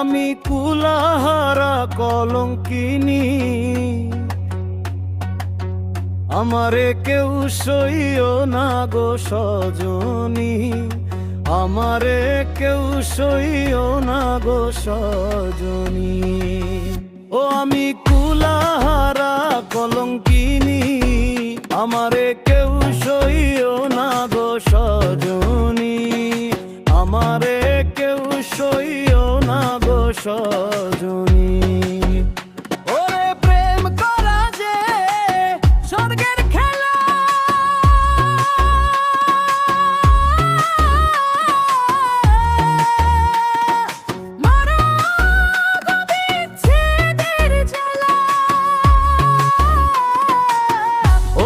আমি কুলাহারা কলঙ্কিনী, আমারে কেউ সইও না গো সজনী, আমারে কেউ সইও না গো সজনী। ও আমি কুলাহারা কলঙ্কিনী, আমারে কেউ সইও না গো সজনী, আমারে কেউ সইও না গো সজনী। ওরে প্রেম করা যে স্বর্গের খেলা, মারা গো বিচ্ছেদের জ্বালা।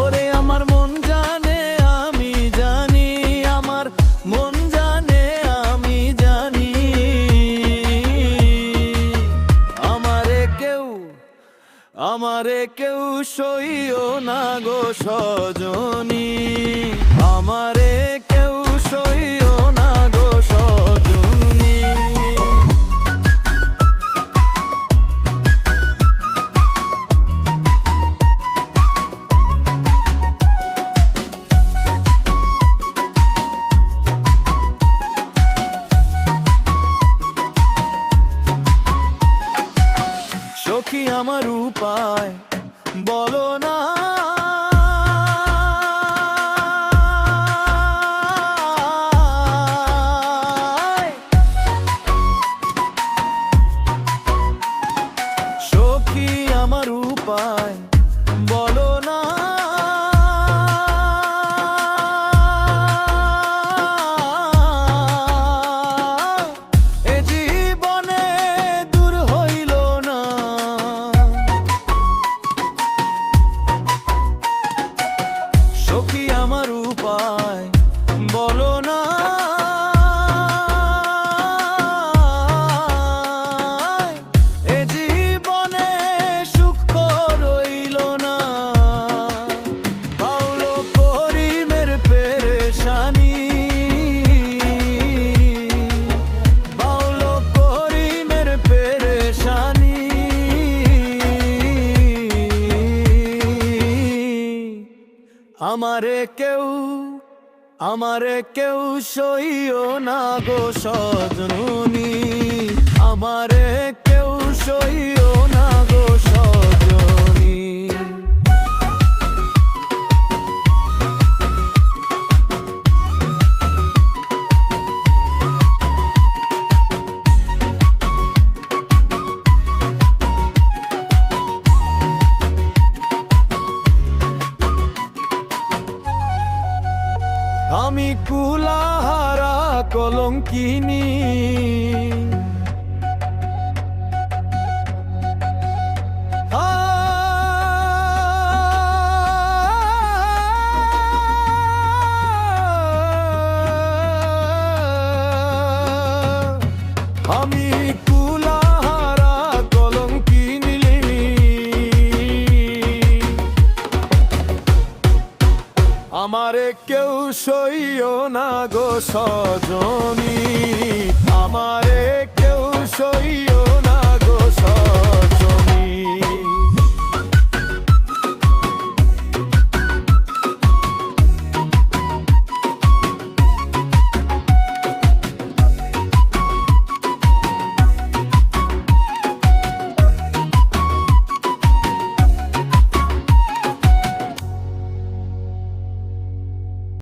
ওরে আমার মন জানে আমি জানি, আমার মন জানে আমি জানি, আমারে কেউ সইও না গো সজনী, আমারে কেউ সইও না গো সজনী। সখী আমার উপায় বলো না, সখী আমার উপায় বলো না, এ জীবনে দূর হইল না। সখী আমার উপায় বলো না, এ জীবনে সুখ রইল না। বাউলো করিমের পেরেশানি, বাউলো করিমের পেরেশানি, আমারে কেউ সইও না গো সজনী, আমারে কেউ সইও না গো সজনী। আমি কুলাহারা কলঙ্কিনী, আমি কুলাহারা কলঙ্কিনী, আমারে কেউ সইও না গো সজন।